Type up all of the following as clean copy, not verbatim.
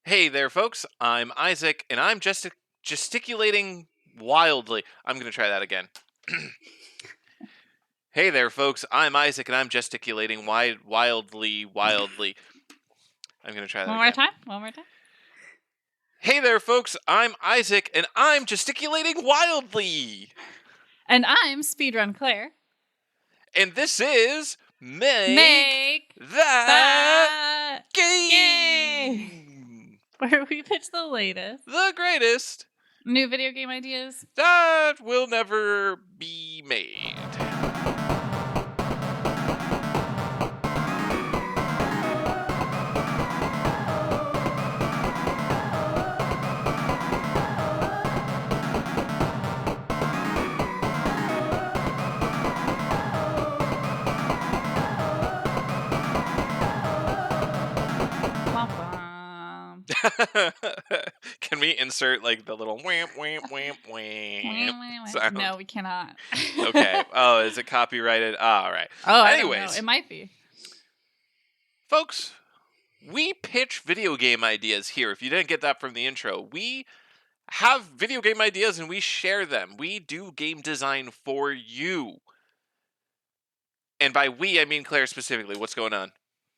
Hey there, folks. I'm Isaac, and I'm just gesticulating wildly. I'm going to try that again. Hey there, folks. I'm Isaac, and I'm gesticulating wildly. I'm going to try that again. One more time. Hey there, folks. I'm Isaac, and I'm gesticulating wildly. And I'm Speedrun Claire. And this is Make That Game! Where we pitch the latest, the greatest new video game ideas that will never be made. Can we insert like the little whamp sound? No, we cannot. Okay. Oh, is it copyrighted? All right. Oh, anyways, I don't know. It might be. Folks, we pitch video game ideas here. If you didn't get that from the intro, we have video game ideas and we share them. We do game design for you. And by we, I mean Claire specifically. What's going on?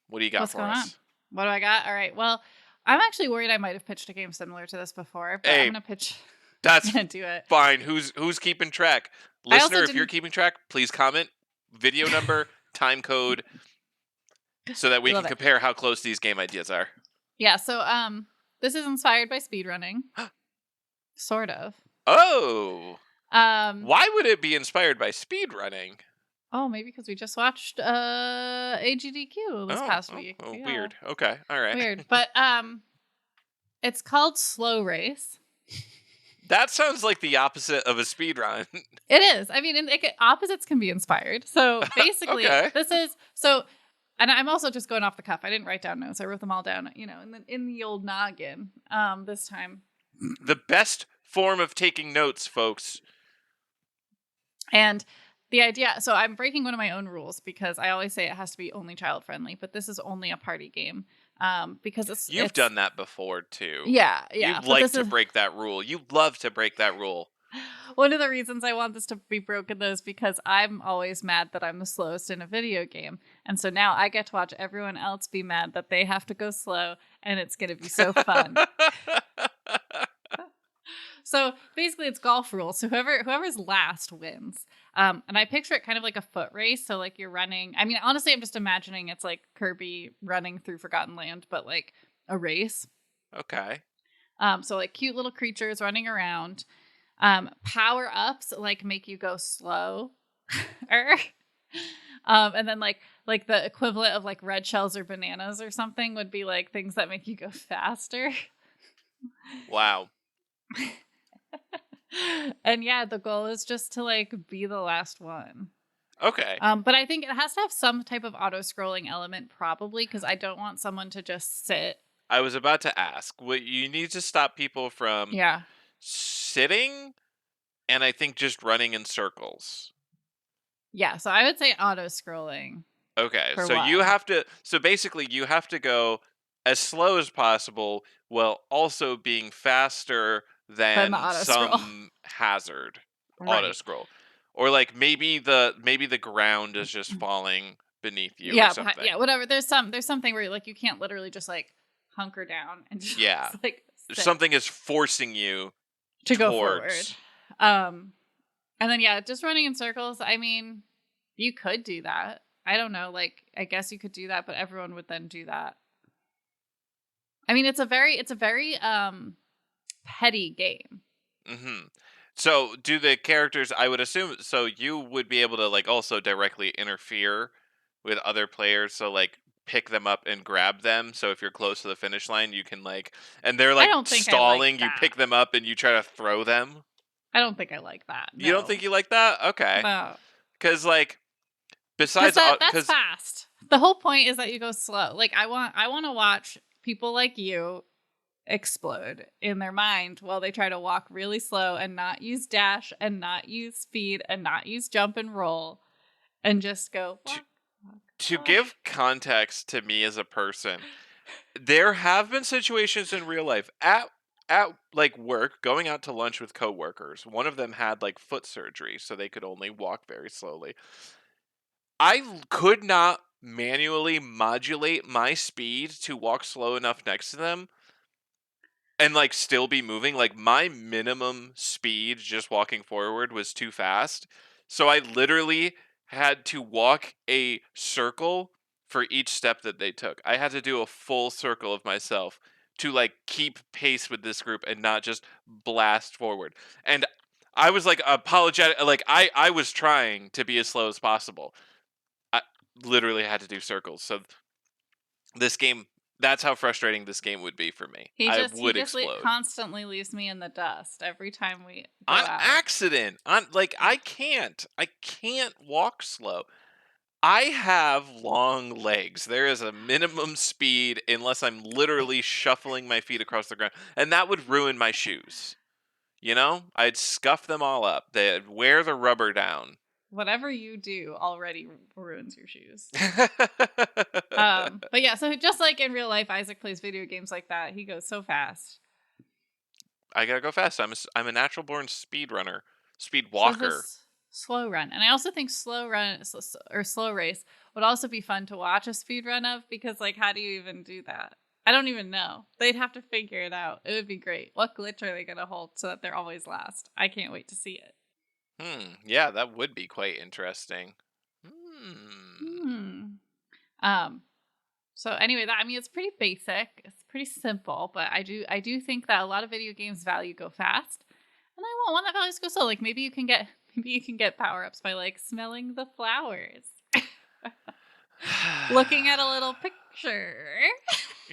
What do you got for us? What do I got? All right. Well, I'm actually worried I might have pitched a game similar to this before, but Hey, I'm gonna pitch. That's gonna do it. Fine. Who's keeping track? Listener, if you're keeping track, please comment video number, time code, so that we can compare how close these game ideas are. Yeah. So this is inspired by speedrunning. Sort of. Oh. Why would it be inspired by speedrunning? Oh, maybe because we just watched AGDQ this past week. Oh, yeah. Weird. Okay, all right. Weird, but it's called Slow Race. That sounds like the opposite of a speedrun. It is. I mean, opposites can be inspired. So basically, this is so. And I'm also just going off the cuff. I didn't write down notes. I wrote them all down, in the old noggin. This time. The best form of taking notes, folks. And the idea, so I'm breaking one of my own rules because I always say it has to be only child friendly, but this is only a party game. Because You've done that before too. Yeah. You like to break that rule. You love to break that rule. One of the reasons I want this to be broken though is because I'm always mad that I'm the slowest in a video game. And so now I get to watch everyone else be mad that they have to go slow, and it's going to be so fun. So basically it's golf rules. So whoever's last wins. And I picture it kind of like a foot race. So like you're running. I mean, honestly, I'm just imagining it's like Kirby running through Forgotten Land, but like a race. Okay. So like cute little creatures running around. Power ups like make you go slow. And then like the equivalent of like red shells or bananas or something would be like things that make you go faster. Wow. And yeah, the goal is just to like be the last one. Okay. But I think it has to have some type of auto-scrolling element probably, because I don't want someone to just sit. I was about to ask. You need to stop people from sitting and I think just running in circles. Yeah, so I would say auto-scrolling. Okay, so basically you have to go as slow as possible while also being faster than some hazard auto scroll, or like maybe the ground is just falling beneath you. Yeah, or something. Yeah, whatever. There's something where like you can't literally just like hunker down and just like sit. Something is forcing you to go forward. And then just running in circles. I mean, you could do that. I don't know. Like, I guess you could do that, but everyone would then do that. I mean, it's a very petty game. Mm-hmm. So do the characters, I would assume, so you would be able to like also directly interfere with other players, so like pick them up and grab them, so if you're close to the finish line you can like, and they're like stalling, you pick them up and you try to throw them? I don't think I like that. No. You don't think you like that? Okay. No. Because like, besides that's fast. The whole point is that you go slow. Like I want to watch people like you explode in their mind while they try to walk really slow and not use dash and not use speed and not use jump and roll and just go walk. To give context to me as a person, There have been situations in real life at like work, going out to lunch with coworkers. One of them had like foot surgery, so they could only walk very slowly. Could not manually modulate my speed to walk slow enough next to them and like still be moving. Like my minimum speed just walking forward was too fast. So I literally had to walk a circle for each step that they took. I had to do a full circle of myself to like keep pace with this group and not just blast forward. And I was like apologetic, like I was trying to be as slow as possible. I literally had to do circles. So this game, that's how frustrating this game would be for me. I would explode constantly leaves me in the dust every time we go on out. accident. On like I can't walk slow. I have long legs. There is a minimum speed unless I'm literally shuffling my feet across the ground, and that would ruin my shoes. You know, I'd scuff them all up. They'd wear the rubber down. Whatever you do already ruins your shoes. But yeah, so just like in real life, Isaac plays video games like that. He goes so fast. I gotta go fast. I'm a natural born speed runner, speed So walker. this slow run, and I also think slow run or slow race would also be fun to watch a speed run of, because like, how do you even do that? I don't even know. They'd have to figure it out. It would be great. What glitch are they gonna hold so that they're always last? I can't wait to see it. Yeah, that would be quite interesting. Hmm. Hmm. Um. So anyway, that, I mean, it's pretty basic. It's pretty simple, but I do think that a lot of video games value go fast, and I want one that values go slow. Like maybe you can get power ups by like smelling the flowers, looking at a little picture.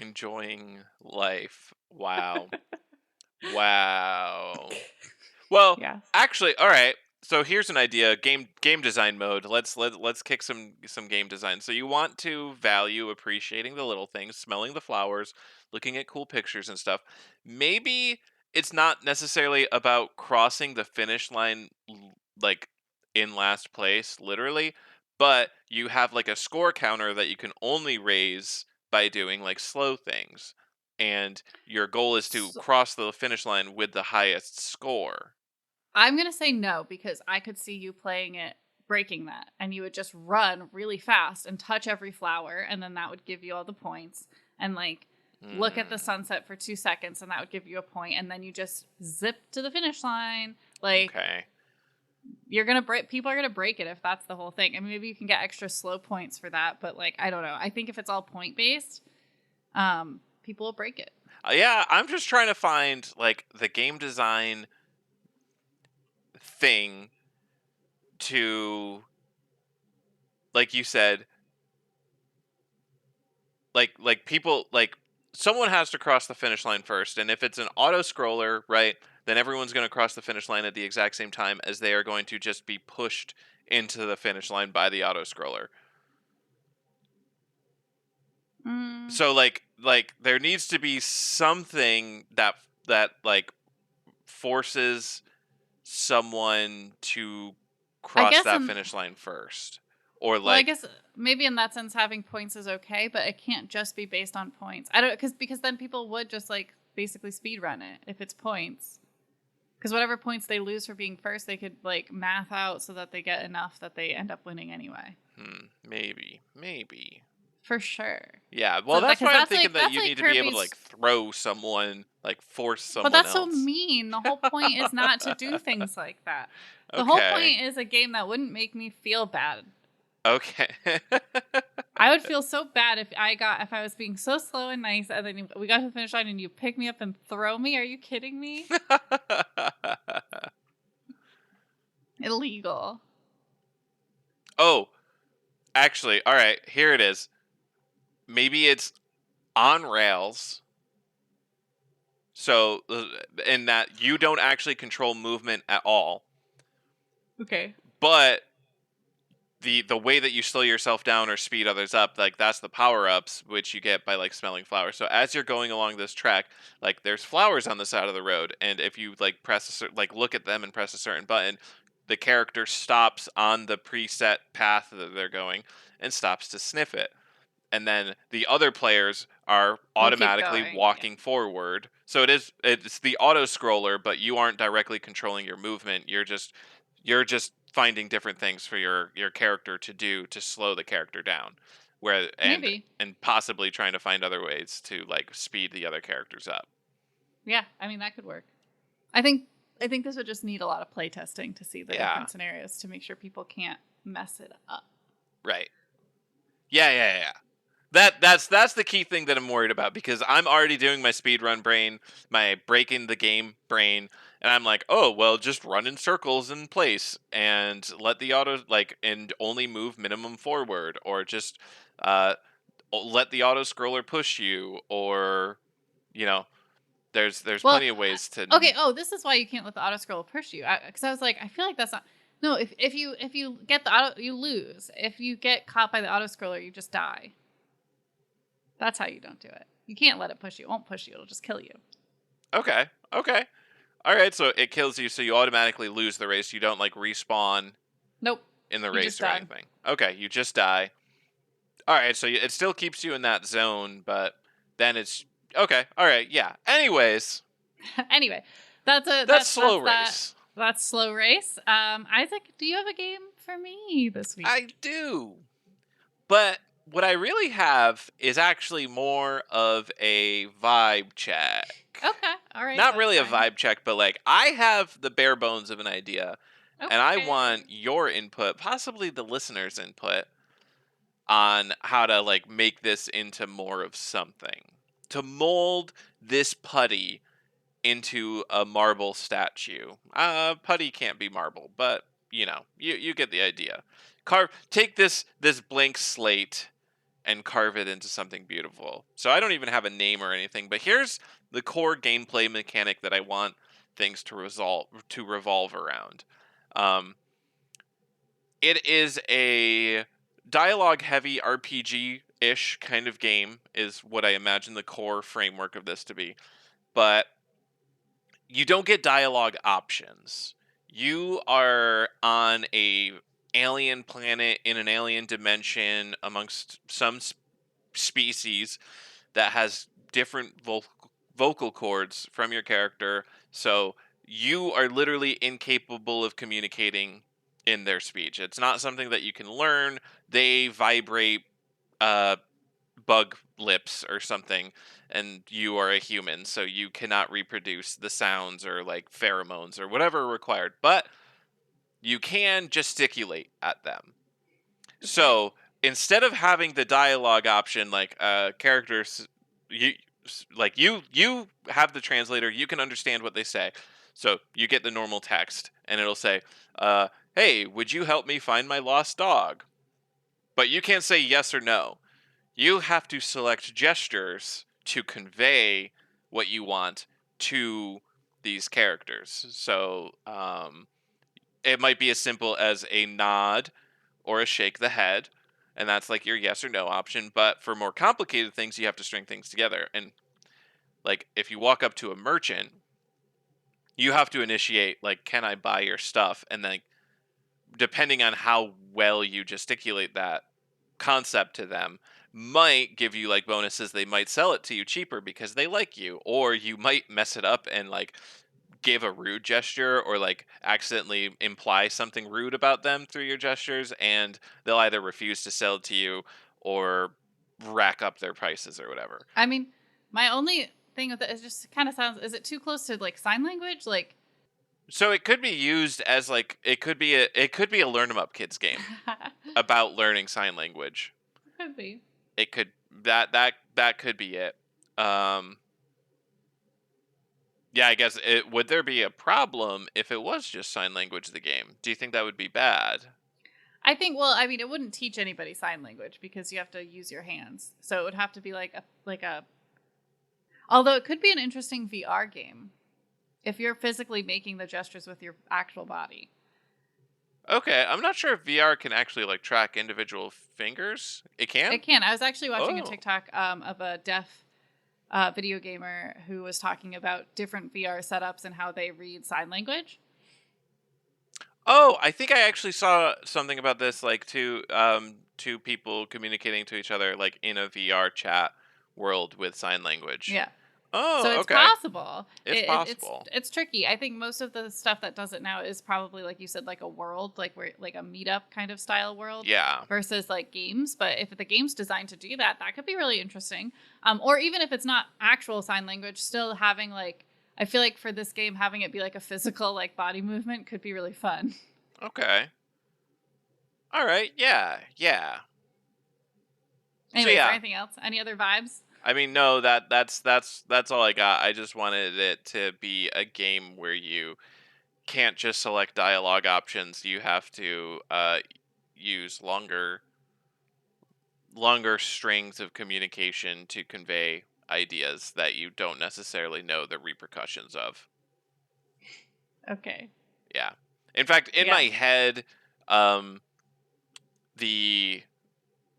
Enjoying life. Wow. Wow. Well, Yeah. actually, all right. So here's an idea. Game design mode. Let's kick some game design. So you want to value appreciating the little things, smelling the flowers, looking at cool pictures and stuff. Maybe it's not necessarily about crossing the finish line like in last place, literally, but you have like a score counter that you can only raise by doing like slow things. And your goal is to So cross the finish line with the highest score. I'm gonna say no, because I could see you playing it breaking that, and you would just run really fast and touch every flower, and then that would give you all the points. And like look at the Hmm. sunset for 2 seconds, and that would give you a point, and then you just zip to the finish line. Like Okay. you're gonna break. People are gonna break it if that's the whole thing. I mean, maybe you can get extra slow points for that, but like I don't know. I think if it's all point based, people will break it. Yeah, I'm just trying to find like the game design thing to, like you said, like people like someone has to cross the finish line first, and if it's an auto scroller, right, then everyone's going to cross the finish line at the exact same time as they are going to just be pushed into the finish line by the auto scroller. Mm, So like there needs to be something that like forces someone to I cross guess that in finish line first, or Well, I like guess maybe in that sense, having points is okay, but it can't just be based on points. I don't, because then people would just like basically speed run it if it's points. Because whatever points they lose for being first, they could like math out so that they get enough that they end up winning anyway. maybe. For sure. Yeah, well, So that that's because why I'm thinking that that's you like need to be able to Kirby's. like throw someone, like force But someone that's so else. mean. The whole point is not to do things like that. The whole Okay. point is a game that wouldn't make me feel bad. Okay. I would feel so bad if I was being so slow and nice, and then we got to the finish line and you pick me up and throw me. Are you kidding me? Illegal. Oh, actually, all right, here it is. Maybe it's on rails. So, in that you don't actually control movement at all, Okay. but the way that you slow yourself down or speed others up, like that's the power ups which you get by like smelling flowers. So as you're going along this track, like there's flowers on the side of the road, and if you like like look at them and press a certain button, the character stops on the preset path that they're going and stops to sniff it. and then the other players are We'll keep automatically going. walking forward. So it's the auto scroller, but you aren't directly controlling your movement. You're just finding different things for your character to do to slow the character down, where Maybe. and possibly trying to find other ways to like speed the other characters up. Yeah, I mean that could work. I think this would just need a lot of play testing to see the Yeah. different scenarios to make sure people can't mess it up. Right. Yeah. That's the key thing that I'm worried about, because I'm already doing my speedrun brain, my breaking the game brain, and I'm like, oh well, just run in circles in place and let the auto and only move minimum forward, or just uh let the auto scroller push you, or you know, there's Well, plenty of ways to okay. Oh, this is why you can't let the auto scroll push you. Because I was like, I feel like that's not. No, if you get the auto, you lose. If you get caught by the auto scroller, you just die. That's how you don't do it. You can't let it push you. It won't push you. It'll just kill you. Okay. All right, so it kills you, so you automatically lose the race. You don't like respawn Nope. in the You race just or die. anything. Okay, you just die. All right, so it still keeps you in that zone, but then it's okay. All right, yeah. Anyways, Anyway, that's slow race. That's slow race. Isaac, do you have a game for me this week? I do, but what I really have is actually more of a vibe check. Okay, all right. Not that's really a fine. vibe check, but like I have the bare bones of an idea, and I Okay. want your input, possibly the listeners' input, on how to like make this into more of something. To mold this putty into a marble statue. Putty can't be marble, but you get the idea. Take this blank slate and carve it into something beautiful. So I don't even have a name or anything, but here's the core gameplay mechanic that I want things to revolve around. Um, it is a dialogue heavy RPG ish kind of game, is what I imagine the core framework of this to be. But you don't get dialogue options. You are on a alien planet in an alien dimension amongst some species that has different vocal cords from your character. So you are literally incapable of communicating in their speech. It's not something that you can learn. They vibrate uh, bug lips or something, and you are a human, so you cannot reproduce the sounds or like pheromones or whatever required. But you can gesticulate at them. Okay. So instead of having the dialogue option, like characters, you you have the translator, you can understand what they say. So you get the normal text, and it'll say, "Hey, would you help me find my lost dog?" But you can't say yes or no. You have to select gestures to convey what you want to these characters. So it might be as simple as a nod or a shake the head, and that's like your yes or no option. But for more complicated things, you have to string things together. And like if you walk up to a merchant, you have to initiate like, "Can I buy your stuff?" And then depending on how well you gesticulate that concept to them, might give you like bonuses. They might sell it to you cheaper because they like you, or you might mess it up and like give a rude gesture, or like accidentally imply something rude about them through your gestures, and they'll either refuse to sell it to you or rack up their prices or whatever. I mean, my only thing with it is just kind of sounds. Is it too close to like sign language? Like, So it could be used as like it could be a learn 'em up kids game about learning sign language. could be. It could that could be it. Um Yeah, I guess would there be a problem if it was just sign language the game? Do you think that would be bad? I think. Well, I mean, it wouldn't teach anybody sign language because you have to use your hands. So it would have to be like a. Although it could be an interesting VR game if you're physically making the gestures with your actual body. Okay, I'm not sure if VR can actually like track individual fingers. It can? It can. I was actually watching a Oh. TikTok of a deaf video gamer who was talking about different VR setups and how they read sign language. Oh, I think I actually saw something about this, like two people communicating to each other like in a VR chat world with sign language. Yeah. So Oh, it's okay. possible. It's possible. It's tricky. I think most of the stuff that does it now is probably like you said, like a world, like where like a meetup kind of style world Yeah. versus like games. But if the game's designed to do that, that could be really interesting. Or even if it's not actual sign language, still having like I feel like for this game having it be like a physical like body movement could be really fun. Okay. All right. Yeah. Yeah. So Anyways, is there yeah, anything else? Any other vibes? I mean, no, that's all I got. I just wanted it to be a game where you can't just select dialogue options. You have to use longer strings of communication to convey ideas that you don't necessarily know the repercussions of. Okay. Yeah. In fact, in Yeah. my head, um, the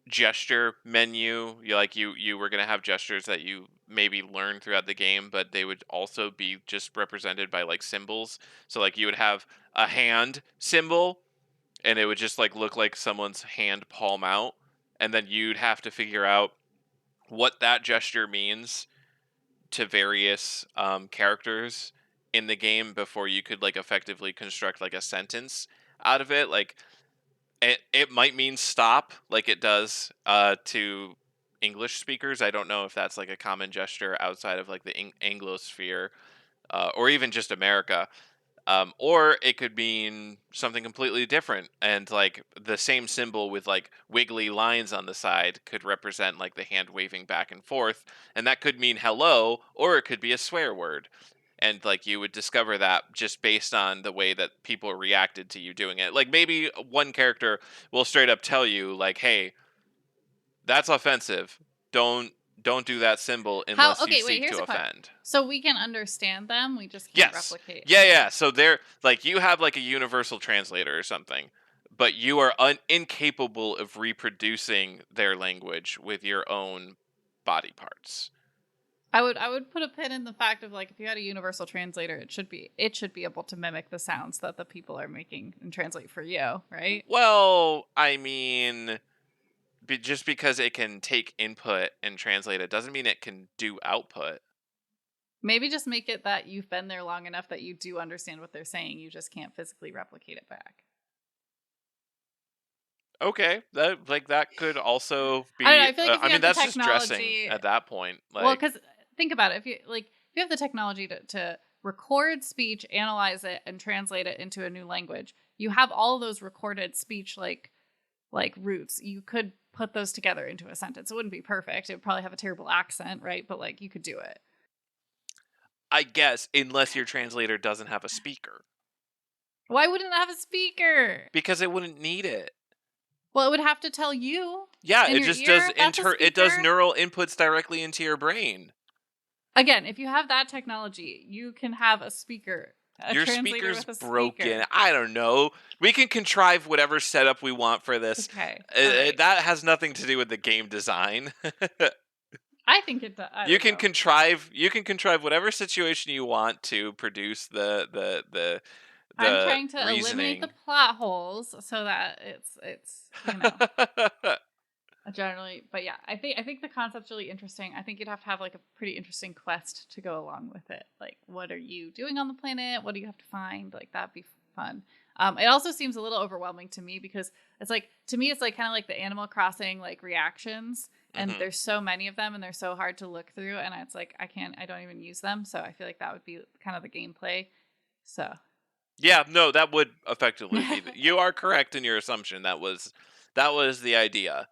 gesture menu, you were gonna have gestures that you maybe learn throughout the game, but they would also be just represented by like symbols. So like you would have a hand symbol, and it would just like look like someone's hand palm out, and then you'd have to figure out what that gesture means to various characters in the game before you could like effectively construct like a sentence out of it. Like it might mean stop, like it does to English speakers. I don't know if that's like a common gesture outside of like the Anglosphere or even just America. Or it could mean something completely different, and like the same symbol with like wiggly lines on the side could represent like the hand waving back and forth, and that could mean hello, or it could be a swear word. And like you would discover that just based on the way that people reacted to you doing it. Like maybe one character will straight up tell you like, "Hey, that's offensive. Don't don't do that symbol How unless you okay, wait, seek here's to a question. offend." So we can understand them, we just can't Yes. replicate. Yeah, Okay. yeah. So they're like you have like a universal translator or something, but you are incapable of reproducing their language with your own body parts. I would put a pin in the fact of like if you had a universal translator, it should be able to mimic the sounds that the people are making and translate for you, right? Well, I mean, just because it can take input and translate it doesn't mean it can do output. Maybe just make it that you've been there long enough that you do understand what they're saying, you just can't physically replicate it back. Okay, that could also I don't know, be. I feel like if I you mean, have the that's just dressing technology, at that point. well, Like, cuz think about it, if you have the technology to record speech, analyze it and translate it into a new language, you have all those recorded speech like roots. You could put those together into a sentence. It wouldn't be perfect. It would probably have a terrible accent, right? But like you could do it. I guess unless your translator doesn't have a speaker, Why wouldn't it have a speaker? because it wouldn't need it. Well, it would have to tell you Yeah, in it your just does ear that's a it does speaker. neural inputs directly into your brain. Again, if you have that technology, you can have a speaker, a Your translator speaker's with a broken. speaker. I don't know. We can contrive whatever setup we want for this. Okay. All right. That has nothing to do with the game design. I think it does. I You don't can know. contrive whatever situation you want to produce I'm the trying to eliminate the reasoning. plot holes so that it's generally, but yeah, I think the concept's really interesting. I think you'd have to have like a pretty interesting quest to go along with it. Like, what are you doing on the planet? What do you have to find? Like, that'd be fun. It also seems a little overwhelming to me because it's like to me it's like kind of like the Animal Crossing like reactions, and Hmm. there's so many of them and they're so hard to look through, and it's like I don't even use them, so I feel like that would be kind of the gameplay. So Yeah, no, that would effectively be. You are correct in your assumption. That was the idea.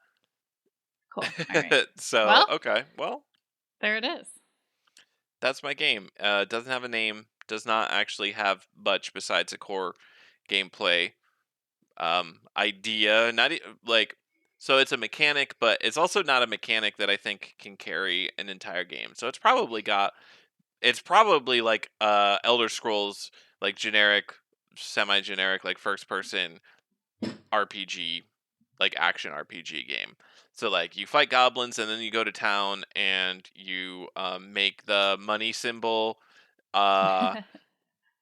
cool. All right. So Well, okay, well, there it is. that's my game. Doesn't have a name. Does not actually have much besides a core gameplay idea. Like, so it's a mechanic, but it's also not a mechanic that I think can carry an entire game. So it's probably like Elder Scrolls, like generic, semi generic, like first person RPG, like action RPG game. So like you fight goblins and then you go to town and you make the money symbol uh,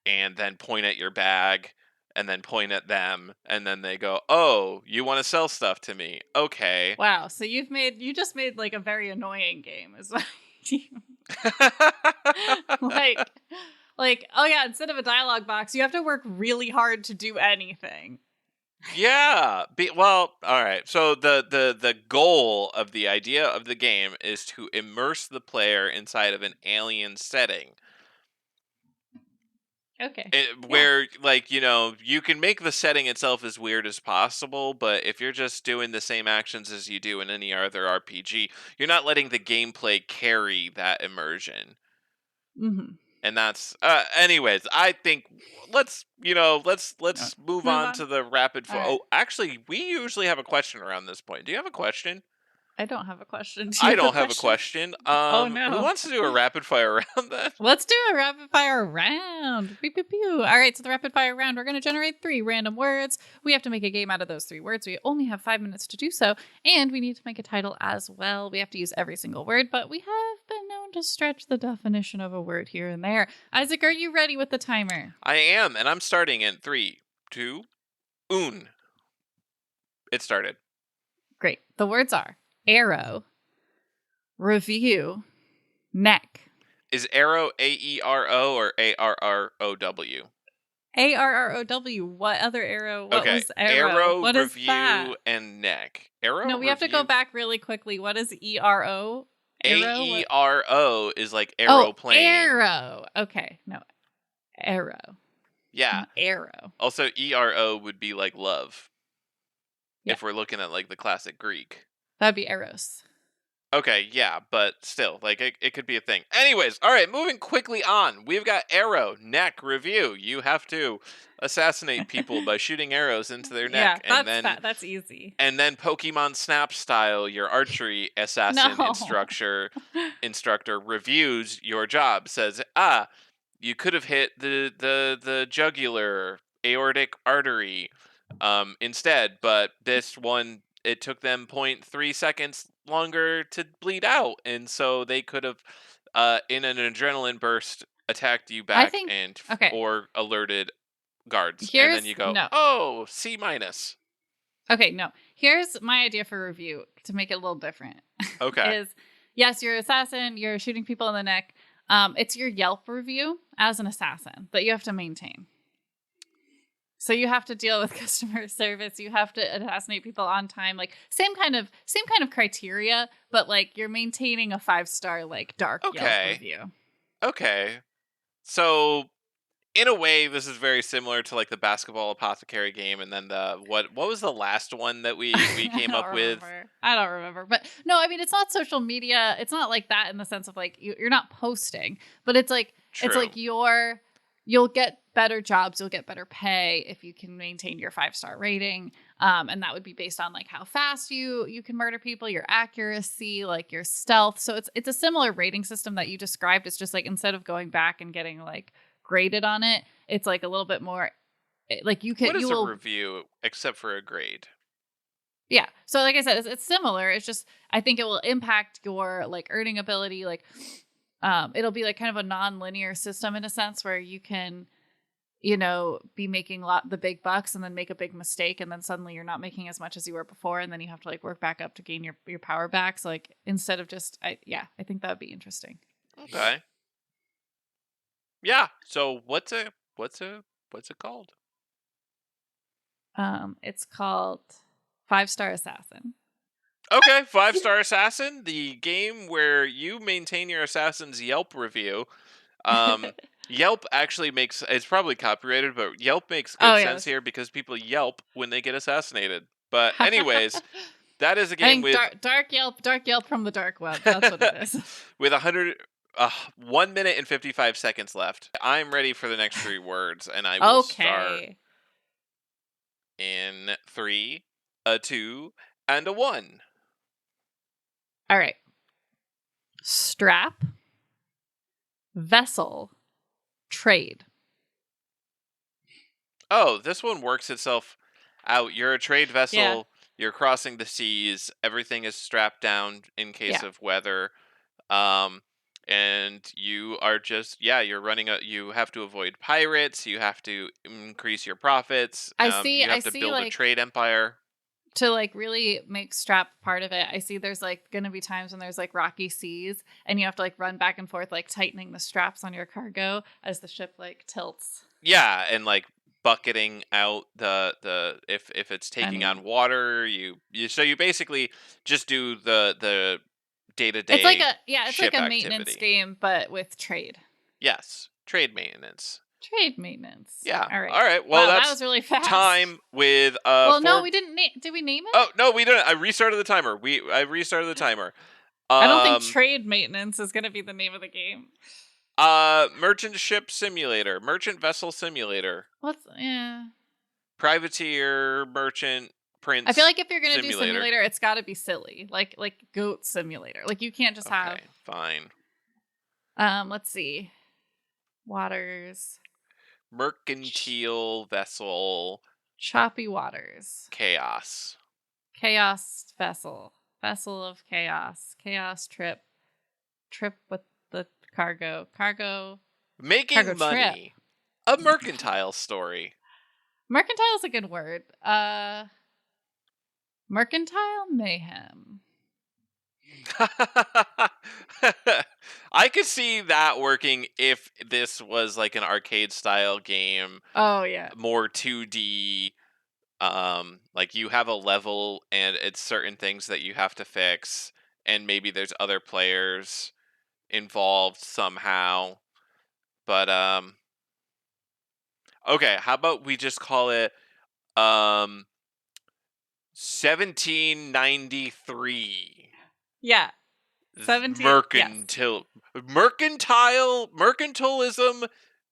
and then point at your bag and then point at them, and then they go, "Oh, you want to sell stuff to me? Okay." Wow. So you just made like a very annoying game, is what like oh yeah, instead of a dialogue box, you have to work really hard to do anything. Yeah. Well, all right. So the goal of the idea of the game is to immerse the player inside of an alien setting. Okay. Yeah. Where, like, you can make the setting itself as weird as possible, but if you're just doing the same actions as you do in any other RPG, you're not letting the gameplay carry that immersion. Mm-hmm. And that's anyways, I think let's move Move on on. to the rapid All fire. right. Oh, actually, we usually have a question around this point. Do you have a question? I don't have a question. Do you I have a don't have a question? question. Oh Who no. wants to do a rapid fire round then? Let's do a rapid fire round. Pew, pew, pew. All right, so the rapid fire round, we're going to generate 3 random words. We have to make a game out of those 3 words. We only have 5 minutes to do so, and we need to make a title as well. We have to use every single word, but we have been known to stretch the definition of a word here and there. Isaac, are you ready with the timer? I am, and I'm starting in 3, 2, un. It started. Great. The words are arrow, review, neck. Is arrow AERO or ARROW? ARROW. What other arrow? What Okay, was arrow? What is that? review, and neck. Arrow, No, we have to go review. back really quickly. What is ERO? Arrow? What? AERO is like Oh, aeroplane. arrow. Okay, no, arrow. Yeah. Not arrow. Also, ERO would be like love. Yeah. If we're looking at like the classic Greek. That'd be eros. Okay, yeah, but still, like it could be a thing. Anyways, all right, moving quickly on. We've got arrow, neck, review. You have to assassinate people by shooting arrows into their neck, and then that's easy. and then Pokemon Snap style, your archery assassin No. instructor reviews your job. Says, you could have hit the jugular aortic artery instead, but this one, it took them 0.3 seconds longer to bleed out, and so they could have in an adrenaline burst attacked you I back think and okay. or alerted guards, and Here's then you go, no. oh, C minus. Okay, no. Here's my idea for review to make it a little different. Okay. Is yes, you're an assassin. You're shooting people in the neck. It's your Yelp review as an assassin that you have to maintain. So you have to deal with customer service. You have to assassinate people on time. Like same kind of criteria, but like you're maintaining a 5-star like dark Yelp review. Okay. So in a way, this is very similar to like the basketball apothecary game, and then the what was the last one that we came up with? I don't remember, but no, I mean it's not social media. It's not like that in the sense of like you're not posting, but it's like True. It's like you'll get better jobs, you'll get better pay if you can maintain your 5-star rating, and that would be based on like how fast you can murder people, your accuracy, like your stealth. So it's a similar rating system that you described. It's just like instead of going back and getting like graded on it, it's like a little bit more like you can. What is a review except for a grade? Yeah. So like I said, it's similar. It's just I think it will impact your like earning ability. Like it'll be like kind of a non-linear system in a sense where you can, be making the big bucks and then make a big mistake, and then suddenly you're not making as much as you were before, and then you have to like work back up to gain your power back. So like instead of just I think that would be interesting. Okay. Yeah. So what's it called? It's called 5-Star Assassin. Okay, 5-Star Assassin, the game where you maintain your assassin's Yelp review. Yelp actually it's probably copyrighted, but Yelp makes good sense here because people yelp when they get assassinated. But anyways, that is a game with dark Yelp from the dark web. That's what it is. With 1 minute and 55 seconds left. I'm ready for the next 3 words, and I will start in 3, a 2, and a 1. All right. Strap, vessel, trade. Oh, this one works itself out. You're a trade vessel. Yeah. You're crossing the seas. Everything is strapped down in case of weather. and you are just you're running you have to avoid pirates, you have to increase your profits, you I have to see build a like trade empire. to like really make strap part of it. I see there's like going to be times when there's like rocky seas and you have to like run back and forth like tightening the straps on your cargo as the ship like tilts. Yeah, and like bucketing out the if it's taking And on water, you basically just do the it's like day-to-day it's like ship a maintenance activity. game but with trade. Yes, trade maintenance. Trade maintenance. Yeah. All right. All right. Well, Wow, that that's was really fast. time with Well, no, four. we didn't name. Did we name it? Oh no, we didn't. I restarted the timer. I restarted the timer. I don't think Um, trade maintenance is going to be the name of the game. merchant ship simulator, merchant vessel simulator, What's yeah? privateer, merchant, I feel prince like if you're going to do simulator. simulator, it's got to be silly, like goat simulator. Like you can't just have. Okay, fine. Let's see. Waters. Mercantile vessel Choppy waters. chaos. Chaos vessel. Vessel of chaos. Chaos trip. Trip with the cargo. Cargo. Making Cargo money. A mercantile story. Mercantile is a good word. Mercantile mayhem. I could see that working if this was like an arcade style game, Oh yeah. more 2D. Like you have a level and it's certain things that you have to fix, and maybe there's other players involved somehow. But okay, how about we just call it um 1793. Yeah. 17. Mercantile mercantilism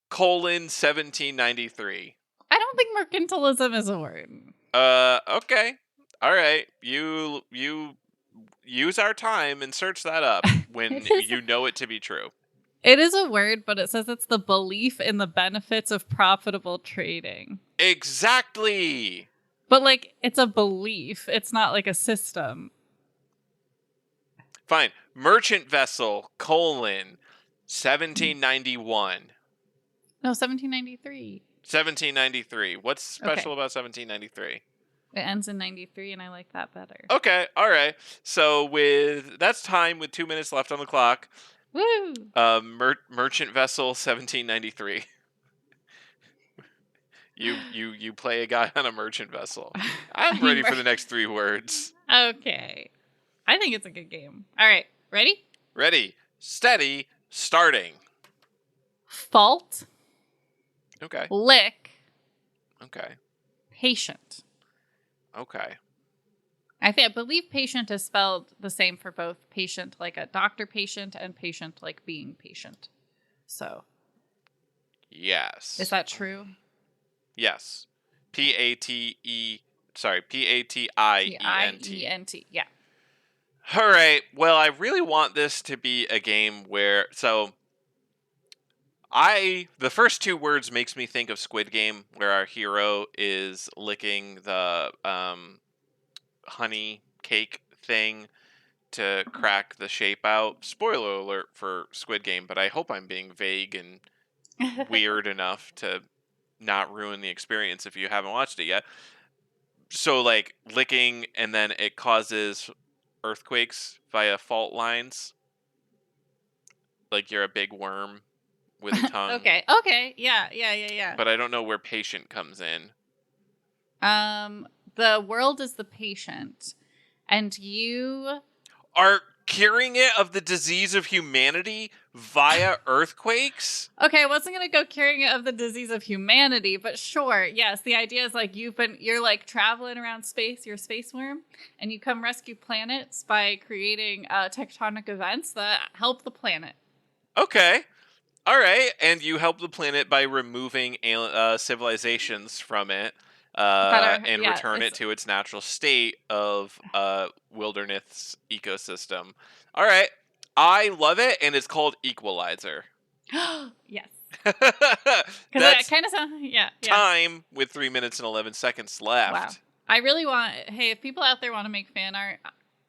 colon 1793. I don't think mercantilism is a word. Okay. All right. You use our time and search that up when It is. you know it to be true. It is a word, but it says it's the belief in the benefits of profitable trading. Exactly. But like, it's a belief. It's not like a system. Fine. Merchant vessel colon 1791. No, 1793. 1793. What's special Okay. about 1793? It ends in 93, and I like that better. Okay, all right. So that's time with 2 minutes left on the clock. Woo! Merchant vessel 1793. You play a guy on a merchant vessel. I'm ready for the next 3 words. Okay. I think it's a good game. All right, ready? Ready, steady, starting. Fault. Okay. Lick. Okay. Patient. Okay. I believe patient is spelled the same for both patient like a doctor patient and patient like being patient. So. Yes. Is that true? Yes. P-A-T-I-E-N-T. P-I-E-N-T. Yeah. All right. Well, I really want this to be a game where the first 2 words makes me think of Squid Game, where our hero is licking the honey cake thing to crack the shape out. Spoiler alert for Squid Game, but I hope I'm being vague and weird enough to not ruin the experience if you haven't watched it yet. So like licking, and then it causes earthquakes via fault lines. Like you're a big worm with a tongue. Okay. Yeah. But I don't know where patient comes in. The world is the patient, and you Are curing it of the disease of humanity via earthquakes? Okay, I wasn't gonna go curing it of the disease of humanity, but sure, yes. The idea is like you're like traveling around space, you're a space worm, and you come rescue planets by creating tectonic events that help the planet. Okay. All right. And you help the planet by removing civilizations from it and return it to its natural state of wilderness ecosystem. All right. I love it, and it's called Equalizer. Yes. That's Because kind of sounds, yeah. time with 3 minutes and 11 seconds left. Wow. I really want, hey, if people out there want to make fan art,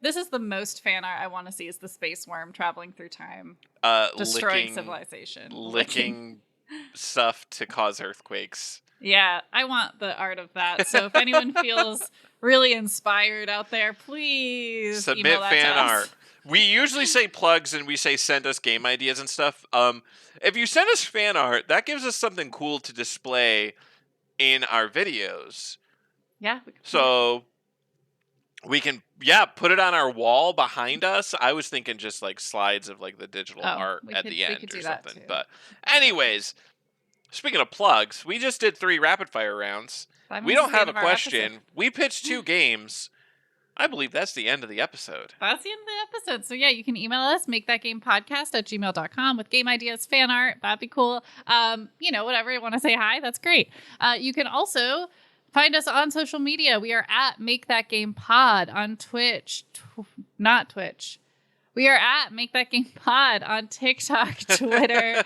This is the most fan art I want to see, is the space worm traveling through time, destroying civilization. Licking stuff to cause earthquakes. Yeah, I want the art of that. So if anyone feels really inspired out there, please submit email that fan to us. art. We usually say plugs and we say send us game ideas and stuff. If you send us fan art, that gives us something cool to display in our videos. Yeah. So we can, put it on our wall behind us. I was thinking just like slides of like the digital art at the end or something. But anyways, speaking of plugs, we just did 3 rapid fire rounds. We don't have a question. We pitched 2 games. I believe that's the end of the episode. That's the end of the episode. So yeah, you can email us, makethatgamepodcast@gmail.com with game ideas, fan art. That'd be cool. Whatever you want to say hi, that's great. You can also find us on social media. We are at Make That Game Pod on Twitch, not Twitch. We are at Make That Game Pod on TikTok, Twitter,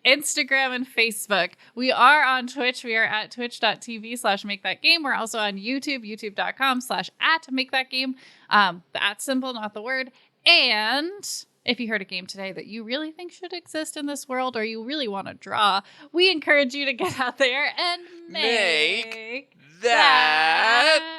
Instagram, and Facebook. We are on Twitch. We are at twitch.tv/makethatgame. We're also on YouTube, youtube.com/@makethatgame. The at symbol, not the word. And if you heard a game today that you really think should exist in this world, or you really want to draw, we encourage you to get out there and make that